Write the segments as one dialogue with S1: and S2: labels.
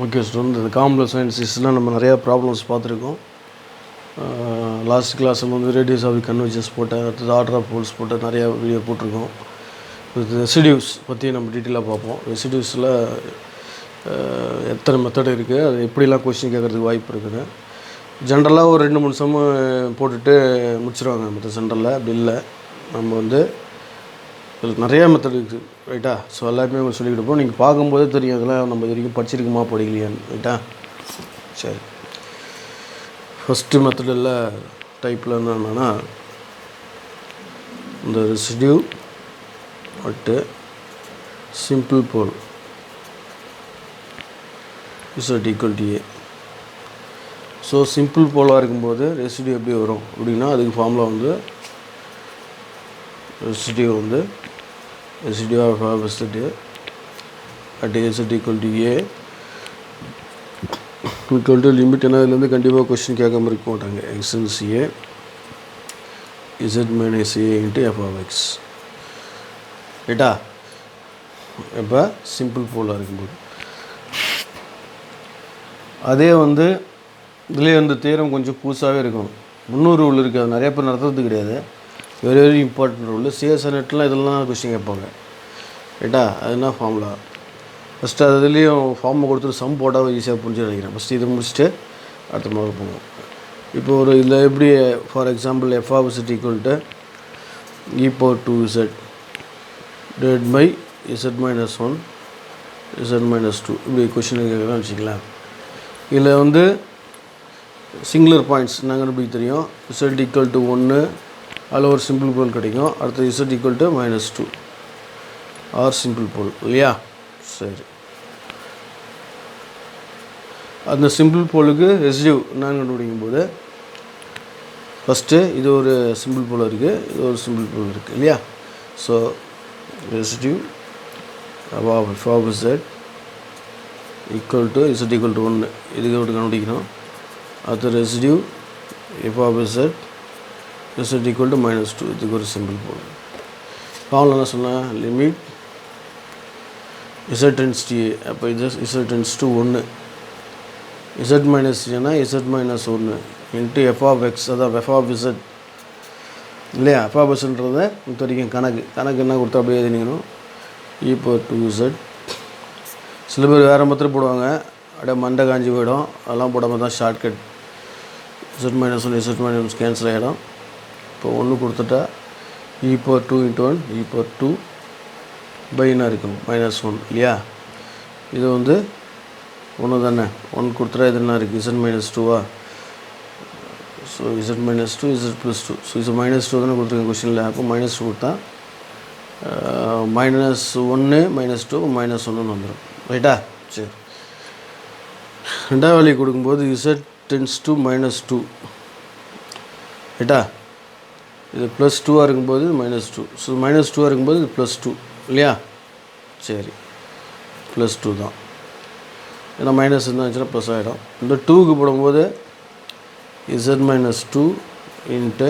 S1: Okay student, இந்த complex அனாலிசிஸ்லாம் நம்ம நிறையா ப்ராப்ளம்ஸ் பார்த்துருக்கோம். லாஸ்ட் கிளாஸில் வந்து ரேடியஸ் ஆஃப் கன்வர்ஜன்ஸ் போட்டேன், அடுத்தது ஆர்டர் ஆஃப் போல்ஸ் போட்டு நிறையா வீடியோ போட்டிருக்கோம். இது ரெசிடியூஸ் பற்றி நம்ம டீட்டெயிலாக பார்ப்போம். ரெசிடியூஸில் எத்தனை மெத்தட் இருக்குது, அது எப்படிலாம் கொஸ்டின் கேட்குறதுக்கு வாய்ப்பு இருக்குது. ஜென்ரலாக ஒரு 2-3 சம்மு போட்டுட்டு முடிச்சிடுவாங்க மற்ற சென்டரில். அப்படி இல்லை, நம்ம வந்து இதில் நிறையா மெத்தட் இருக்குது, ரைட்டா? ஸோ எல்லாருமே உங்களுக்கு சொல்லிக்கிட்டு போகிறோம். நீங்கள் பார்க்கும்போதே தெரியும் இதெல்லாம் நம்ம இது வரைக்கும் படிச்சிருக்குமா படிக்கலையான்னு, ரைட்டா? சரி, ஃபஸ்ட்டு மெத்தடில் டைப்பில் என்னென்னா இந்த residue at simple pole z equal to a. So simple போலாக இருக்கும்போது ரெசிடியூ எப்படி வரும் அப்படின்னா, அதுக்கு ஃபார்முலா வந்து residue of opposite at z equal to a equal to limit. ஏன்னா இதுலேருந்து கண்டிப்பாக கொஸ்டின் கேட்காம இருக்க மாட்டாங்க. எக்ஸ்என்ஸ் a z minus a into f of x, ரைட்டா? இப்போ சிம்பிள் போலாக இருக்கும்போது அதே வந்து இதுலேயே வந்து தேரம் கொஞ்சம் புதுசாகவே இருக்கும். 300 ரூல் இருக்குது, அது நிறைய பேர் நடத்துறது கிடையாது. Very very important rule. CSR நெட்லாம் இதெல்லாம் கொஸ்டின் கேட்பாங்க, ரைட்டா? அது என்ன ஃபார்முலா ஃபஸ்ட்டு அதுலேயும் ஃபார்மை கொடுத்துட்டு சம் போட்டால் ஈஸியாக புரிஞ்சு நினைக்கிறேன். ஃபஸ்ட்டு இதை முடிச்சுட்டு அடுத்த மாதிரி போவோம். இப்போ ஒரு இதில் எப்படி, for example f of z equal to e power 2z divide by z minus 1 z minus 2 இப்படி கொஸ்டின் கேட்குறான்னு வச்சுக்கலாம். இதில் வந்து சிங்குலர் பாயிண்ட்ஸ் நாங்கள் எப்படி தெரியும், இசட் ஈக்குவல் டு 1 அதில் ஒரு சிம்பிள் போல் கிடைக்கும். அடுத்து z equal to -2 are simple pole, இல்லையா? சரி, அந்த சிம்பிள் போலுக்கு ரெசிடியூ என்னன்னு கண்டுபிடிக்கும் போது ஃபஸ்ட்டு இது ஒரு சிம்பிள் போல் இருக்குது, இது ஒரு சிம்பிள் போல் இருக்குது, இல்லையா? So residue f of z equal to z equal to 1 இதுக்கு ஒரு கண்டுபிடிக்கணும். அடுத்த residue f of z equal to -2 இதுக்கு ஒரு சிம்பிள் போல். ஃபார்முலா என்ன சொன்னேன், limit z tends to a. அப்போ இது z tends to 1 z minus ஏன்னா z minus 1 into f of x, அதான் எஃப் ஆஃப் இசட், இல்லையா? எஃப் ஆஃப் இசட்ன்றதை இது வரைக்கும் கணக்கு என்ன கொடுத்தா அப்படியே எழுதிக்கணும். இ பவர் 2z. சில பேர் வேறு மெத்தட் போடுவாங்க, அப்படியே மண்டை காஞ்சி போயிடும். அதெல்லாம் போடாமல் தான் shortcut. Z minus 1 z minus cancel ஆகிடும். இப்போ 1 கொடுத்துட்டா e power 2 into 1 e power 2 பைனா இருக்கும் -1, இல்லையா? இது வந்து 1 தானே. 1 கொடுத்துட்டா இது என்ன இருக்குது, இசட் மைனஸ் 2வா? So z minus 2 z plus 2. So இது -2 தானே கொடுத்துருக்கேன் கொஸ்டினில். அப்போ -2 கொடுத்தா -1 -2 -1 வந்துடும், ரைட்டா? சரி, ரெண்டாவது வேல்யூ கொடுக்கும்போது இசட் டென்ஸ் டு -2, ரைட்டா? இது +2 இருக்கும்போது -2. ஸோ -2 இருக்கும்போது இது +2, இல்லையா? சரி, +2 தான். ஏன்னா மைனஸ் இருந்தாச்சுன்னா ப்ளஸ் ஆகிடும். இந்த 2க்கு போடும்போது z minus 2 into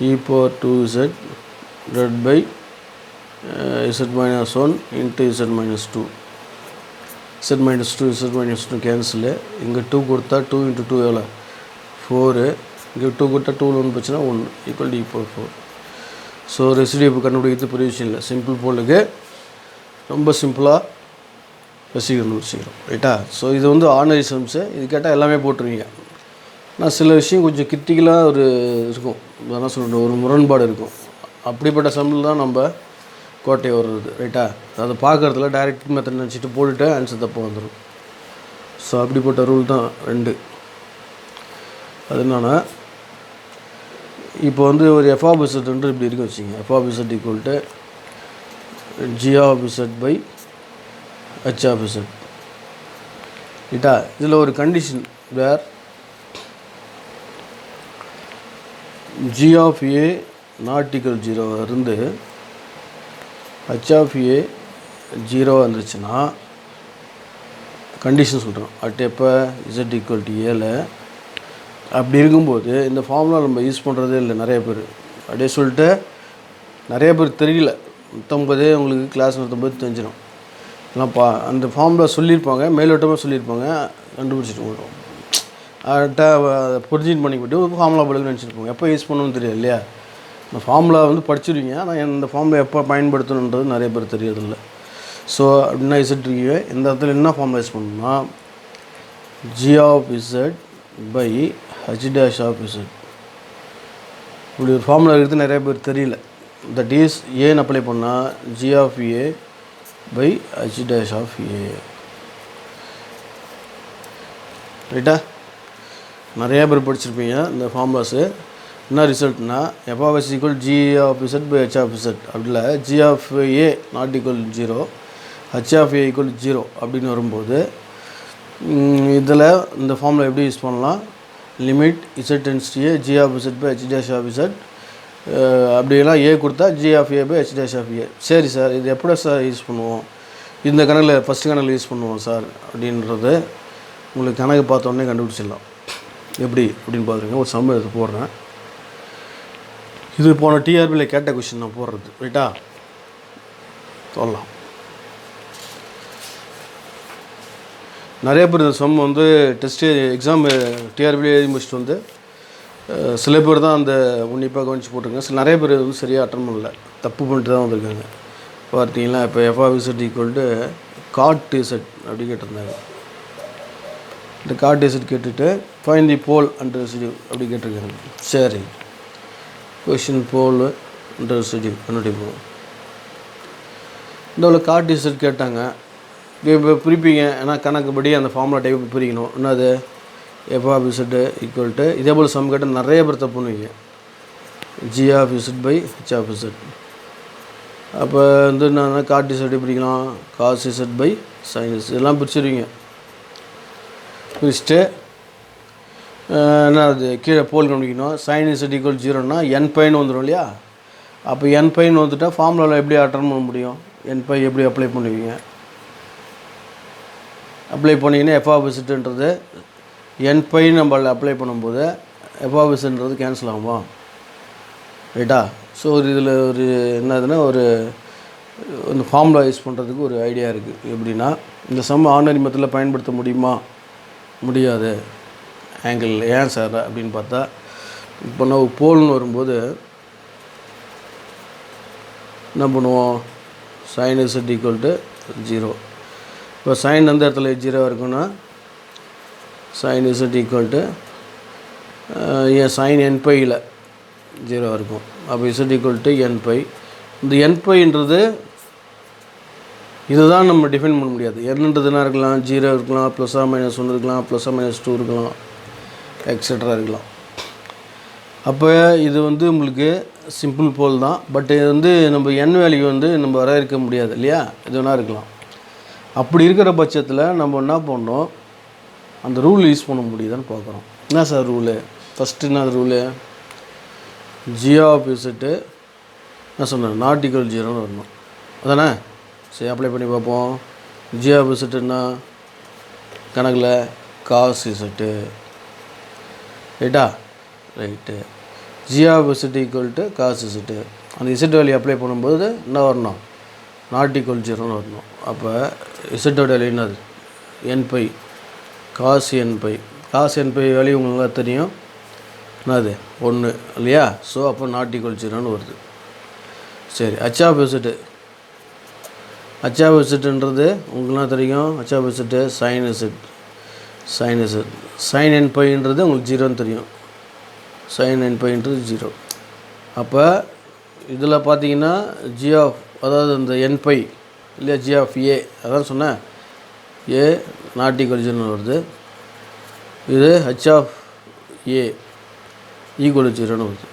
S1: e power 2z divide by z minus 1 into z minus 2. Z minus 2 z minus 2 cancel. இங்கே 2 கொடுத்தா 2 இன்ட்டு 2 எவ்வளோ, 4. இங்கே 2 கொடுத்தா 2ல் 1 போச்சுன்னா 1 equal to e power 4. So residue இப்போ கண்டுபிடிக்கிறது பெரிய விஷயம் இல்லை. சிம்பிள் போலுக்கு ரொம்ப சிம்பிளாக ரெசிடியூ கண்டுபிடிச்சிக்கிறோம், ரைட்டா? ஸோ இது வந்து ஆர்டினரி சம்ஸு. இது கேட்டால் எல்லாமே போட்டுருவீங்க. ஆனால் சில விஷயம் கொஞ்சம் கிரிட்டிக்கலாக ஒரு இருக்கும், என்ன சொல்கிறது, ஒரு முரண்பாடு இருக்கும். அப்படிப்பட்ட சம்மில் தான் நம்ம கோட்டை வர்றது, ரைட்டா? அதை பார்க்குறதுல டைரக்ட் மெத்தட் நினச்சிட்டு போட்டுட்டு ஆன்சர் தப்பாக வந்துடும். ஸோ அப்படிப்பட்ட ரூல் தான் 2. அது என்னன்னா, இப்போ வந்து ஒரு எஃப் ஆஃப் இசட் வந்து இப்படி இருக்கு வச்சுங்க. F of z equal to g of z by h of z, ரைட்டா? இதில் ஒரு condition, where g of a not equal 0 இருந்து ஹச் ஆஃப் ஏ 0 வந்துருச்சுன்னா கண்டிஷன் சொல்கிறோம். அட் எப்போ இசட் ஈக்குவல் டு ஏல. அப்படி இருக்கும்போது இந்த ஃபார்முலா நம்ம யூஸ் பண்ணுறதே இல்லை நிறைய பேர். அப்படியே சொல்லிட்டு நிறைய பேர் தெரியல. 19 உங்களுக்கு கிளாஸ் நடத்தும்போது தெரிஞ்சிடும். இல்லைப்பா அந்த ஃபார்மில் சொல்லியிருப்பாங்க, மேலோட்டமாக சொல்லியிருப்பாங்க, கண்டுபிடிச்சிட்டு போட்டோம். கரெக்டாக புரிஞ்சின் பண்ணிக்கிட்டு ஃபார்முலா போடுன்னு நினச்சிருப்போங்க. எப்போ யூஸ் பண்ணணும்னு தெரியாது இல்லையா? இந்த ஃபார்முலா வந்து படிச்சிருவீங்க, ஆனால் இந்த ஃபார்முலா எப்போ பயன்படுத்தணுன்றது நிறைய பேர் தெரியறதில்ல. ஸோ அப்படின்னா இசட்ருக்கீங்க இந்த இடத்துல என்ன ஃபார்முலா யூஸ் பண்ணணும்னா g of z by h dash of z. இப்படி ஒரு ஃபார்முலா இருக்கிறது நிறைய பேர் தெரியல. தட் இஸ் ஏன்னு அப்ளை பண்ணால் g of a by h dash of a. ரைட்டா? நிறையா பேர் படிச்சிருப்பீங்க இந்த ஃபார்முலாஸு. என்ன ரிசல்ட்னா f of s equal g of z by h of z. அப்படி இல்லை g of a not equal 0, h of a equal 0 அப்படின்னு வரும்போது இதில் இந்த ஃபார்முலா எப்படி யூஸ் பண்ணலாம்? Limit z tends to a g of z by h dash of z. அப்படியெல்லாம் a கொடுத்தா g of a by h dash of a. சரி sir, இது எப்படி சார் யூஸ் பண்ணுவோம்? இந்த கணக்கில் ஃபஸ்ட்டு கணக்கில் யூஸ் பண்ணுவோம் சார் அப்படின்றது உங்களுக்கு கணக்கு பார்த்தோன்னே கண்டுபிடிச்சிடலாம். எப்படி அப்படின்னு பார்த்துருங்க. ஒரு சம் எடுத்து போடுறேன். இது போன டிஆர்பியில் கேட்ட கொஷின் நான் போடுறது. ரைட்டா? சொல்லலாம். நிறைய பேர் இந்த சம் வந்து டெஸ்ட்டு எக்ஸாம் டிஆர்பியில் எழுதி முடிச்சுட்டு வந்து சில பேர் தான் அந்த உன்னிப்பாக கவனித்து போட்டிருக்காங்க. சில நிறைய பேர் வந்து சரியாக அட்டன் பண்ணல, தப்பு பண்ணிட்டு தான் வந்திருக்காங்க. பார்த்தீங்கன்னா இப்போ f of z equal to cot z அப்படி கேட்டிருந்தாங்க. இந்த cot z கேட்டுட்டு find the pole and residue அப்படி கேட்டிருக்காங்க. சரி, கொஷின் போல் அண்ட் ரெசிடியூ கண்டுபிடிப்போம். இந்த cot z கேட்டாங்க. இப்போ பிரிப்பீங்க, ஏன்னா கணக்குப்படி அந்த ஃபார்முலா டைப் பிரிக்கணும். என்னது f of z equal to இதே போல் சம் கேட்டு நிறைய பேர் தப்பு பண்ணுவீங்க. g of z by h of z. அப்போ வந்து நான் cot z பிரிக்கலாம், cos z by sin z இதெல்லாம் பிரிச்சுருவீங்க. பிரிச்சுட்டு என்ன அது கீழே போல் கண்டுபிடிக்கணும். sin z equal 0னா n பைன்னு வந்துடும் இல்லையா? அப்போ n பைன்னு வந்துட்டால் ஃபார்முலாவில் எப்படி அட்டன் பண்ண முடியும்? n பை எப்படி அப்ளை பண்ணுவீங்க? அப்ளை பண்ணிங்கன்னா f of zன்றது n பை நம்ம அப்ளை பண்ணும்போது f of zன்றது கேன்சல் ஆகுமா? ரைட்டா? ஸோ இதில் ஒரு என்னதுன்னா ஒரு இந்த ஃபார்முலா யூஸ் பண்ணுறதுக்கு ஒரு ஐடியா இருக்குது. எப்படின்னா இந்த சம் ஆர்டினரி மெத்தடில் பயன்படுத்த முடியுமா? முடியாது. ஆங்கிள் ஏன் சார் அப்படின்னு பார்த்தா, இப்போ நம்ம போல்னு வரும்போது என்ன பண்ணுவோம்? sin z equal to 0. இப்போ சைன் எந்த இடத்துல 0 இருக்குன்னா sin z equal to sin n பையில் 0 இருக்கும். அப்போ z equal to n pi. இந்த n பைன்றது இதுதான் நம்ம டிஃபைன் பண்ண முடியாது. என்னன்றதுனா இருக்கலாம், 0 இருக்கலாம், +or -1 இருக்கலாம், +or -2 இருக்கலாம், எக்ஸட்ரா இருக்கலாம். அப்போ இது வந்து உங்களுக்கு சிம்பிள் போல் தான். பட் இது வந்து நம்ம n வேல்யூ வந்து நம்ம வரையறுக்க முடியாது இல்லையா? இது வேணா இருக்கலாம். அப்படி இருக்கிற பட்சத்தில் நம்ம என்ன பண்ணோம்? அந்த ரூல் யூஸ் பண்ண முடியுதான்னு பார்க்குறோம். என்ன சார் ரூலு? ஃபஸ்ட்டு என்ன ரூலு? g of z என்ன சொன்னேன்? நாட் ஈக்குவல் 0ன்னு வரணும். அதானே? சரி, அப்ளை பண்ணி பார்ப்போம். g of z என்ன கணக்கில் cos z. ரைட்டா? Right. g of z equal to cos z. அந்த z வேல்யூ அப்ளை பண்ணும்போது என்ன வரணும்? நாட் ஈக்குவல் 0ன்னு வரணும். அப்போ z வேல்யூ என்னது? n pi cos n pi. Cos n pi value உங்களுக்கு தெரியும், என்னது? 1 இல்லையா? ஸோ அப்போ நாட் ஈக்குவல் 0ன்னு வருது. சரி, h of z. h of zன்றது உங்களுக்குலாம் தெரியும். h of z sin z. sin z. sin n பைன்றது உங்களுக்கு 0ன்னு தெரியும். sin n பைன்றது 0. அப்போ இதில் பார்த்தீங்கன்னா g of அதாவது இந்த n பை இல்லையா, g of a அதான் சொன்னேன், a நாட் ஈக்குவல் 0ன்னு வருது. இது h of a ஈக்குவல் 0ன்னு வருது.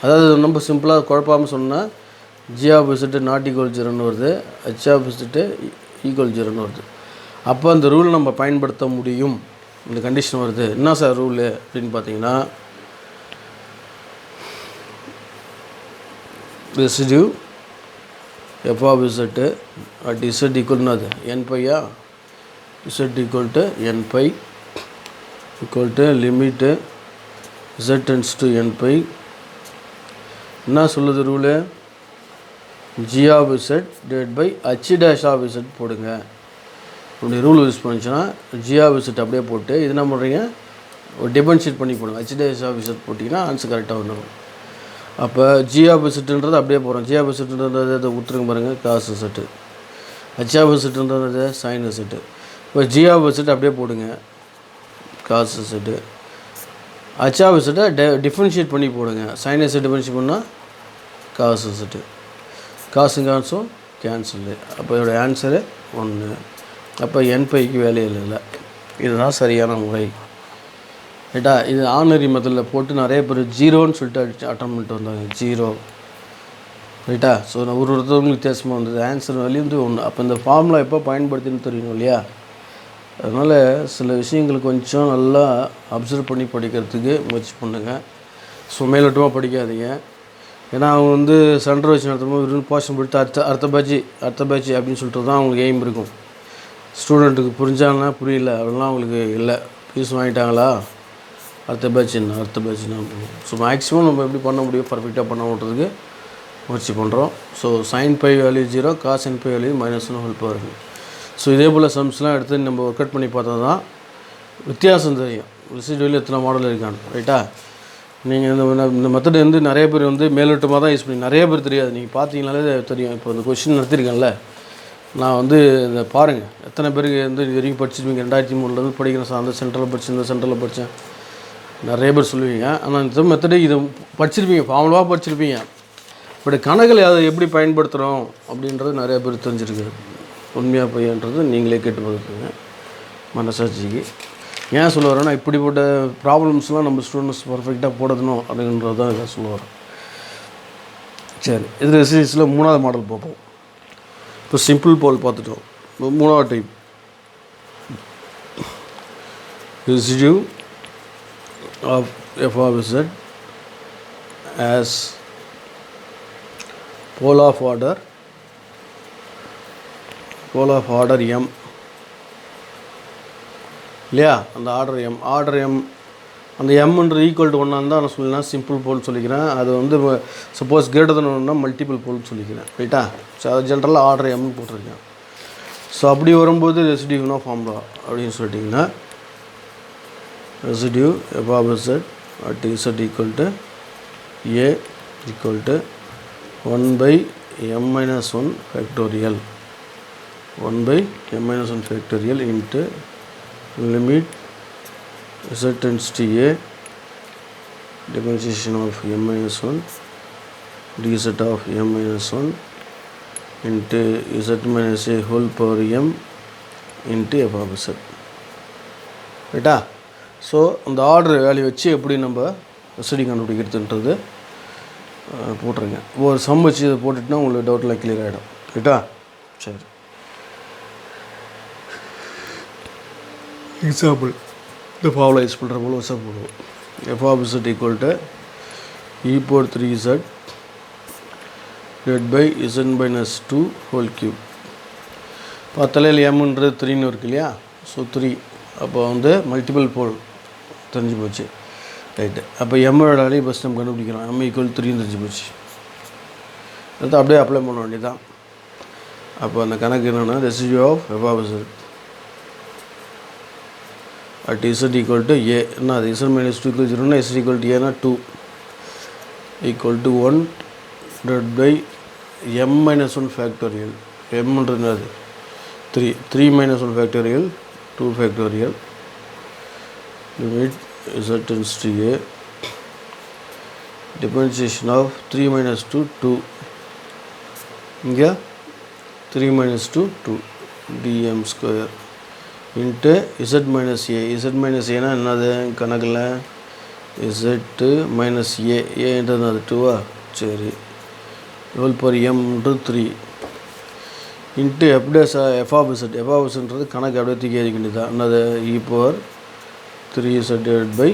S1: அதாவது ரொம்ப சிம்பிளாக குழப்பாமல் சொன்னால் g of z not equal 0ன்னு வருது, h of z ஈக்குவல் 0ன்னு வருது. அப்போ அந்த ரூல் நம்ம பயன்படுத்த முடியும். இந்த கண்டிஷன் வருது. என்ன சார் ரூலு அப்படின்னு பார்த்தீங்கன்னா, residue f of z at z ஈக்குவல்னது n பையா, z equal to n pi equal to limit z tends to n pi. என்ன சொல்லுது rule? g of z divided by h dash of z போடுங்க. அப்படி rule use பண்ணிச்சுன்னா g of z அப்படியே போட்டு இது என்ன பண்ணுறீங்க ஒரு டிஃபரன்ஷியேட் பண்ணி போடுங்க. ஹெச்டிஎஸ் ஆஃப் இசட் போட்டிங்கன்னா ஆன்சர் கரெக்டாக வந்துடும். அப்போ ஜி ஆஃப் இசட்டுன்றது அப்படியே போகிறோம். ஜி ஆஃப் இசட்டுன்றது அதை கொடுத்துருங்க பாருங்கள் காசு இசட்டு. ஹெச் ஆஃப் இசட்டுன்றது சைன் இசட்டு. இப்போ ஜி ஆஃப் இசட் அப்படியே போடுங்க காசு இசட்டு. ஹெச் ஆஃப் இசட்டை டிஃபரன்ஷியேட் பண்ணி போடுங்க. சைன் இசட் டிஃபரன்ஷியேட் பண்ணால் காசு இசட்டு. காசு காசும் கேன்சலு. அப்போ இதோட ஆன்சரு 1. அப்போ n/க்கு வேலையே இல்லை. இதுதான் சரியான முறை. ரைட்டா? இது ஆர்டினரி மெத்தடில் போட்டு நிறைய பேர் 0ன்னு சொல்லிட்டு அட்டன் பண்ணிட்டு வந்தாங்க. 0 ரைட்டா? ஸோ நான் ஒருத்தவங்களுக்கு வித்தியாசமாக வந்தது. ஆன்சர் வேல்யூ வந்து 1. அப்போ இந்த ஃபார்முலா எப்போ பயன்படுத்தின்னு தெரியணும் இல்லையா? அதனால் சில விஷயங்கள் கொஞ்சம் நல்லா அப்சர்வ் பண்ணி படிக்கிறதுக்கு முயற்சி பண்ணுங்கள். ஸோ மேலோட்டமாக படிக்காதீங்க. ஏன்னா அவங்க வந்து சென்டர் வச்சு நடத்தும்போது போர்ஷன் போட்டு அடுத்த பேட்ச் அப்படின்னு சொல்லிட்டு தான் அவங்களுக்கு எய்ம் இருக்கும். ஸ்டூடெண்ட்டுக்கு புரிஞ்சாங்கன்னா புரியல அப்படிலாம் அவங்களுக்கு இல்லை. ஃபீஸ் வாங்கிட்டாங்களா அடுத்த பேட்ச்னா. ஸோ மேக்ஸிமம் நம்ம எப்படி பண்ண முடியும் பர்ஃபெக்டாக பண்ண விட்றதுக்கு முயற்சி பண்ணுறோம். So sin π value 0, cos nπ value -1 whole power. So இதே போல் சம்ஸ்லாம் எடுத்து நம்ம ஒர்க் அவுட் பண்ணி பார்த்தா தான் வித்தியாசம் தெரியும். ரெசிடுவல் எத்தனை மாடல் இருக்கான்னு. ரைட்டா? நீங்கள் இந்த மெத்தட் வந்து நிறைய பேர் வந்து மேலோட்டமாக தான் யூஸ் பண்ணி நிறைய பேர் தெரியாது. நீங்கள் பார்த்தீங்கனாலே தெரியும். இப்போ இந்த கொஷின் நடத்திருக்கேன்ல, நான் வந்து இதை பாருங்கள் எத்தனை பேருக்கு வந்து இது வரைக்கும் படிச்சிருப்பீங்க. 2003 படிக்கிறேன் சார், அந்த சென்டரில் படித்தேன் இந்த சென்டரில் படித்தேன் நிறைய பேர் சொல்லுவீங்க. ஆனால் இந்த மெத்தடு இதை படிச்சிருப்பீங்க, ஃபார்முலாவாக படிச்சிருப்பீங்க. பட் கணக்கில் அதை எப்படி பயன்படுத்துகிறோம் அப்படின்றது நிறைய பேர் தெரிஞ்சிருக்கு. உண்மையாக பொய்யான்றது நீங்களே கேட்டு பார்த்துக்கோங்க மனசாட்சிக்கு. ஏன் சொல்ல வரேன்னா இப்படிப்பட்ட ப்ராப்ளம்ஸ்லாம் நம்ம ஸ்டூடெண்ட்ஸ் பர்ஃபெக்டாக போடணும் அப்படின்றது தான் இதை சொல்ல வரேன். சரி, இது ரெசிடியூஸில் 3வது மாடல் பார்ப்போம். இப்போ சிம்பிள் போல் பார்த்துட்டோம். 3வது type residue of f of z as pole of order m இல்லையா? அந்த ஆர்டர் m அந்த mன்றது ஈக்குவல் டு 1 தான் நான் சொல்லினா சிம்பிள் போல் சொல்லிக்கிறேன். அது வந்து சப்போஸ் கிரேட்டர் தென் 1னா மல்டிபிள் போல்னு சொல்லிக்கிறேன். ரைட்டா? ஸோ அது ஜென்ரலாக ஆர்டர் mன்னு போட்டிருக்கேன். ஸோ அப்படி வரும்போது ரெசிடியூனா ஃபார்முலா அப்படின்னு சொல்லிட்டிங்கன்னா residue f of z at z equal to a equal to 1/m-1 factorial 1/m-1 factorial into limit z tends to a differentiation of m-1 dz of m-1 into z minus a whole power m into f of z. ரைட்டா? So அந்த order value வச்சு எப்படி நம்ம ரெசிடி கண்டுபிடிக்கிறதுன்றது போட்டுருங்க. ஒரு some வச்சு இதை போட்டுட்டுனா உங்களுக்கு டவுட்லாம் கிளியர் ஆகிடும். ரைட்டா? சரி, எக்ஸாம்பிள் இந்த ஃபார்முலா யூஸ் பண்ணுற போல வசா போடுவோம். F of z equal to e⁻3z divide by z-2 whole cube. பார்த்தாலே எம்ன்றது 3ன்னு இருக்கு இல்லையா? ஸோ 3 அப்போ வந்து மல்டிபிள் போல் தெரிஞ்சு போச்சு. ரைட்டு. அப்போ எம்மோட வேல்யூ ஃபஸ்ட் நம்ம கண்டுபிடிக்கிறோம். m = 3ன்னு தெரிஞ்சு போச்சு. அது அப்படியே அப்ளை பண்ண வேண்டியதான். அப்போ அந்த கணக்கு என்னென்னா residue of f of z at z equal to a. என்ன அது z minus 2 = 0னா z equal to a னா 2 equal to 1 divided by m-1 factorial. mன்றது என்னது 3 3 minus 1 factorial 2 factorial limit z tends to a differentiation of 3 minus 2 2 இங்கே 3 minus 2 2 dm square into z minus a. z minus a னா என்னது கணக்கில் z minus a ஏன்றது அது 2வா? சரி, whole power m 3 into f of இசட்ன்றது கணக்கு அப்படியே தூக்கி எழுதிக்க வேண்டியதான். என்னது e⁻3z divided by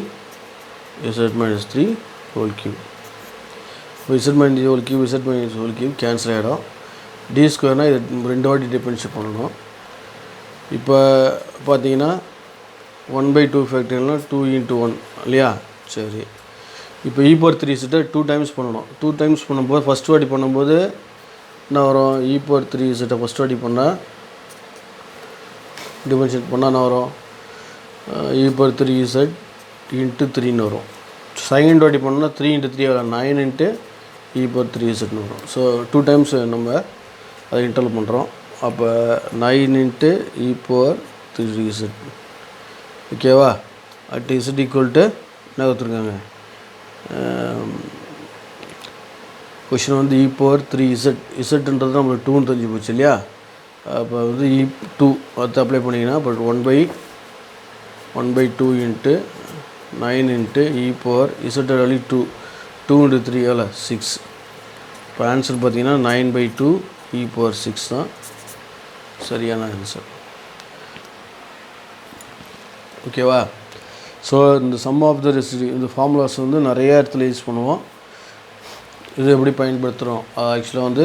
S1: z minus 3 whole cube. இப்போ z minus whole cube z minus whole cube cancel ஆகிடும். டி ஸ்கொயர்னால் இது 2 வாட்டி டிஃபரன்ஷியேட் பண்ணணும். இப்போ பார்த்தீங்கன்னா 1/2 ஃபேக்டரியல்னால் 2 × 1 இல்லையா? சரி, இப்போ e⁻3z 2 டைம்ஸ் பண்ணணும். 2 டைம்ஸ் பண்ணும்போது ஃபஸ்ட் வாட்டி பண்ணும்போது என்ன வரும்? e⁻3z ஃபஸ்ட் வாட்டி பண்ணால் டிஃபரன்ஷியேட் பண்ணால் என்ன வரும் e⁻3z × 3ன்னு வரும். செகண்ட் வாட்டி பண்ணோம்னா 3 × 3 எவ்வளோ 9 × e⁻3zன்னு வரும். ஸோ 2 டைம்ஸ் நம்ம அதை இன்டர்வல் பண்ணுறோம். அப்போ 9 × e⁻3z ஓகேவா. அட் z = என்ன கொடுத்துருக்காங்க கொஷின் வந்து e⁻3z இசட்ன்றது நம்மளுக்கு 2ன்னு தெரிஞ்சு போச்சு இல்லையா. அப்போ வந்து e2 அது அப்ளை பண்ணிங்கன்னா பட் 1/2 × 9 × e⁻z வேல்யூ 2 × 3 எவ்வளோ 6. இப்போ ஆன்சர் பார்த்தீங்கன்னா 9/2 e⁻6 தான் சரியான ஆன்சர். ஓகேவா. ஸோ இந்த சம் ஆஃப் த ரெசிடியூ இந்த ஃபார்முலாஸ் வந்து நிறைய இடத்துல யூஸ் பண்ணுவோம். இது எப்படி பயன்படுத்துகிறோம் ஆக்சுவலாக வந்து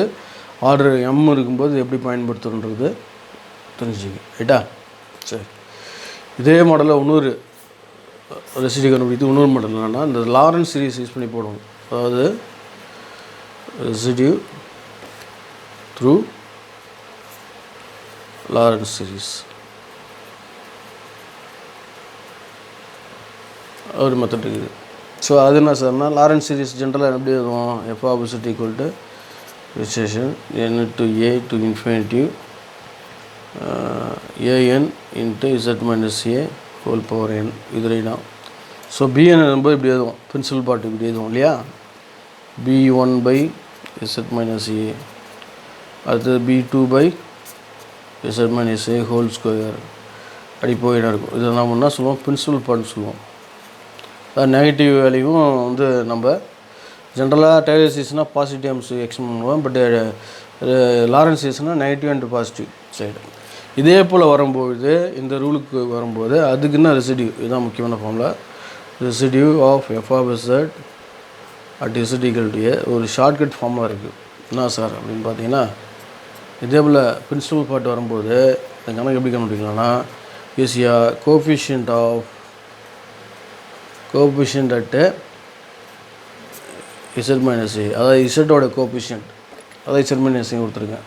S1: ஆர்டர் எம் இருக்கும்போது எப்படி பயன்படுத்துகிறோன்றது தெரிஞ்சுங்க ரைட்டா. சரி, இதே மாடலில் இன்னொரு ரெசிடியூ கண்டுபிடித்து இன்னொரு மாடல் என்னென்னா இந்த லாரன்ஸ் சீரிஸ் யூஸ் பண்ணி போடுவோம். அதாவது ரெசிடியூ த்ரூ லாரன்ஸ் சீரிஸ் ஒரு மெத்தட் இருக்குது. ஸோ அது என்ன சார்னா லாரன்ஸ் சீரிஸ் ஜென்ரலாக எப்படி வரும் f opposite equal to extension n to a to infinity an into z minus a whole power n இது ரைட்டா. ஸோ bn நம்பர் இப்படி எழுதுவோம் பிரின்சிபல் பார்ட் இப்படி எழுதுவோம் இல்லையா. b1/z minus a அடுத்தது b2/z minus a whole square அப்படி போயிடும் இருக்கும். இதை நம்ம என்ன சொல்லுவோம் பிரின்சிபல் பார்ட்னு சொல்லுவோம். நெகட்டிவ் வேல்யூவும் வந்து நம்ம ஜென்ரலாக டெய்லர் சீரிஸ்னால் பாசிட்டிவ் டேர்ம்ஸ் எக்ஸ்பிளைன் பண்ணுவோம். பட் லாரன்ஸ் சீரிஸ்னால் நெகட்டிவ் அண்ட் பாசிட்டிவ் சைடு. இதே போல் வரும்போது இந்த ரூலுக்கு வரும்போது அதுக்குன்னா ரெசிடியூ இதுதான் முக்கியமான formula. Residue of f of z at z equal to a ஒரு ஷார்ட்கட் ஃபார்முலா இருக்குது. என்ன சார் அப்படின்னு பார்த்தீங்கன்னா இதே போல் பிரின்சிபல் பார்ட் வரும்போது இந்த கணக்கு எப்படி கண்டுபிடிக்கலாம்னா ஈஸியாக coefficient at z minus a அதாவது இசட்டோட கோஎஃபிஷியன்ட் அதாவது z minus a கொடுத்துருங்க.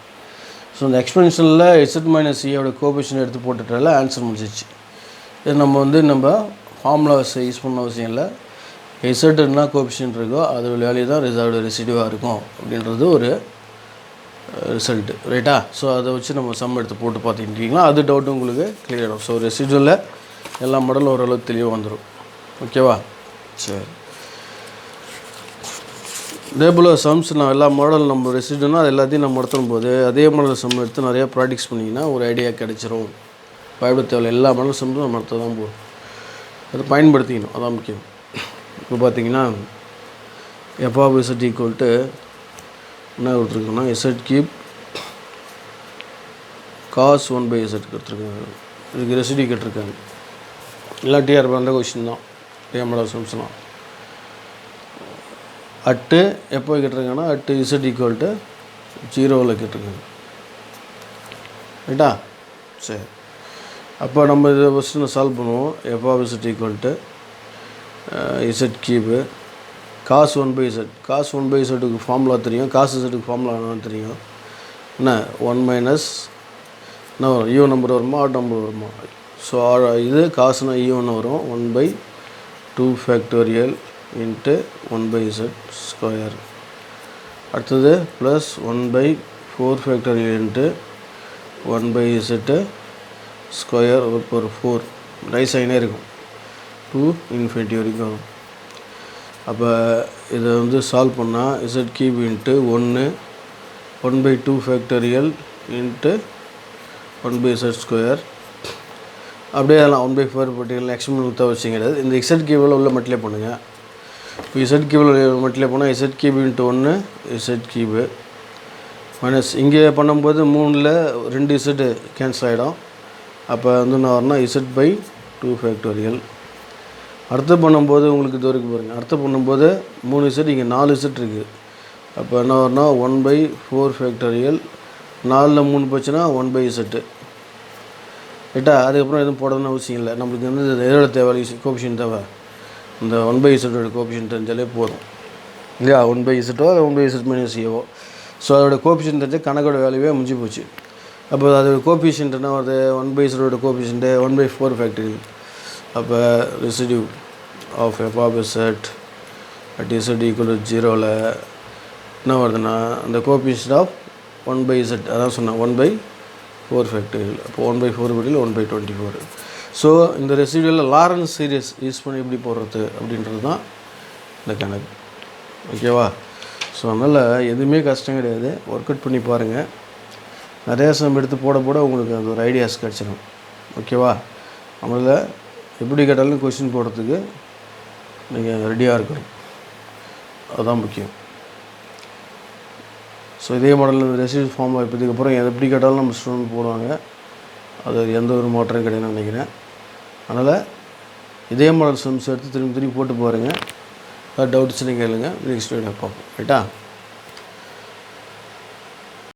S1: ஸோ இந்த எக்ஸ்பென்ஷனில் z minus a கோஎஃபிஷியன்ட் எடுத்து போட்டுட்டால ஆன்சர் முடிச்சிச்சு. இது நம்ம ஃபார்முலாஸ் யூஸ் பண்ண அவசியம் இல்லை. z என்ன கோஎஃபிஷியன்ட் இருக்கோ அதோட வேல்யூ தான் அதோட ரெசிடியூவாக இருக்கும் அப்படின்றது ஒரு ரிசல்ட்டு ரைட்டா. ஸோ அதை வச்சு நம்ம சம் எடுத்து போட்டு பார்த்துக்கிட்டிங்கன்னா அது டவுட்டு உங்களுக்கு கிளியர் ஆகும். ஸோ ரெசிடியூவில் எல்லா மாடலும் ஓரளவுக்கு தெளிவாக வந்துடும். ஓகேவா. சரி, இதே போல் சம்ஸ் நான் எல்லா மாடல் நம்ம ரெசிடியூனா அது எல்லாத்தையும் நம்ம நடத்தும் போது அதே மாடல் சம் எடுத்து நிறையா ப்ராக்டிஸ் பண்ணிங்கன்னா ஒரு ஐடியா கிடச்சிரும். பயப்பட தேவையில்லை, எல்லா மாடல் சம்ஸும் நம்ம நடத்த தான் போகும். அதை பயன்படுத்திக்கணும், அதான் முக்கியம். இப்போ பார்த்தீங்கன்னா f of z equal to என்ன கொடுத்துருக்கோன்னா z³ cos 1/z கொடுத்துருக்காங்க. இதுக்கு ரெசிடியூ கேட்டிருக்காங்க. எல்லாம் டிஆர் பண்ணுற கொஸ்டின் தான் மாடல் சம்ஸ்லாம். அட்டு எப்போ கேட்டிருக்காங்கன்னா அட்டு z equal to 0 கேட்டிருக்காங்க ரைட்டா. சரி, அப்போ நம்ம இதை ஃபஸ்ட்டு சால்வ் பண்ணுவோம். f of z equal to z³ cos 1/z cos 1/zக்கு ஃபார்முலா தெரியும், cos zக்கு ஃபார்முலா என்னன்னு தெரியும். என்ன 1 மைனஸ் என்ன வரும் ஈவன் நம்பர் வருமா ஆட் நம்பர் வருமா. ஸோ இது காசுனா ஈவன் வரும் 1/2 ஃபேக்டோரியல் இன்ட்டு 1/z ஸ்கொயர். அடுத்தது plus 1/4 factorial into 1/z square ஒரு 4 ரைஸ் ஆகினே இருக்கும் 2 இன்ஃபினிட்டி வரைக்கும் வரும். அப்போ இதை வந்து சால்வ் பண்ணால் z³ into 1/2 factorial into 1/z square அப்படியே அதெல்லாம் 1/4 போட்டிங்கன்னா எக்ஸ்பிரிமெண்ட் தான் வச்சுங்க கிடையாது. இந்த z³ உள்ள மட்டிலே பண்ணுங்கள். இப்போ z³ மட்டிலே போனால் z³ இன்ட்டு 1 z³ மைனஸ் இங்கே பண்ணும்போது 3ல் 2 z கேன்சல் ஆகிடும். அப்போ வந்து என்ன வரணும்னா z/2 ஃபேக்டோரியல். அடுத்து பண்ணும்போது உங்களுக்கு இது வரைக்கும் பாருங்கள். அடுத்து பண்ணும்போது 3z இங்கே 4z இருக்குது. அப்போ என்ன வரணும்னா 1/4 ஃபேக்டோரியல் 4ல் 3 போச்சுன்னா 1/z ரைட்டா. அதுக்கப்புறம் எதுவும் போடணும்னு அவசியம் இல்லை. நம்மளுக்கு வந்து எதோட தேவை கோஎஃபிஷியன்ட் தேவை இந்த 1/z கோஎஃபிஷியன்ட் தெரிஞ்சாலே போதும் இல்லையா. 1/z 1/z மைனஸ் ஏவோ. ஸோ அதோட கோஎஃபிஷியன்ட் தெரிஞ்சு கணக்கோட வேல்யூவே முடிஞ்சு போச்சு. அப்போ அது கோபிஷியன்ட் என்ன வருது 1/z கோபிஷியன்ட்டு 1/4 ஃபேக்டரியல். அப்போ residue of f of z at z equal to 0ல் என்ன வருதுன்னா அந்த கோபிஷியன்ட் ஆஃப் 1/z அதான் சொன்னேன் 1/4 ஃபேக்டரியல். அப்போ 1/4 பதில் 1/24. ஸோ இந்த ரெசிடியூவில் லாரன்ஸ் சீரியஸ் யூஸ் பண்ணி எப்படி போடுறது அப்படின்றது தான் இந்த கணக்கு. ஓகேவா? ஸோ அதனால் எதுவுமே கஷ்டம் கிடையாது, ஒர்க் அவுட் பண்ணி பாருங்கள். நிறையா சம் எடுத்து போட போட உங்களுக்கு அது ஒரு ஐடியாஸ் கிடச்சிடும். ஓகேவா? அதனால் எப்படி கேட்டாலும் கொஷின் போடுறதுக்கு நீங்கள் ரெடியாக இருக்கணும், அதுதான் முக்கியம். ஸோ இதே மாடலில் இந்த ரெசிடியூ ஃபார்ம் இப்போ இதுக்கப்புறம் எப்படி கேட்டாலும் நம்ம ஸ்டூடெண்ட் போடுவாங்க, அது எந்த ஒரு மாற்றம் கிடையாதுன்னு நினைக்கிறேன். அதனால் இதே மாடல் சம்ஸ் எடுத்து திரும்பி போட்டு பாருங்கள். டவுட்ஸ்னு கேளுங்க, நெக்ஸ்ட் வீடியோ பார்ப்போம். ரைட்டா?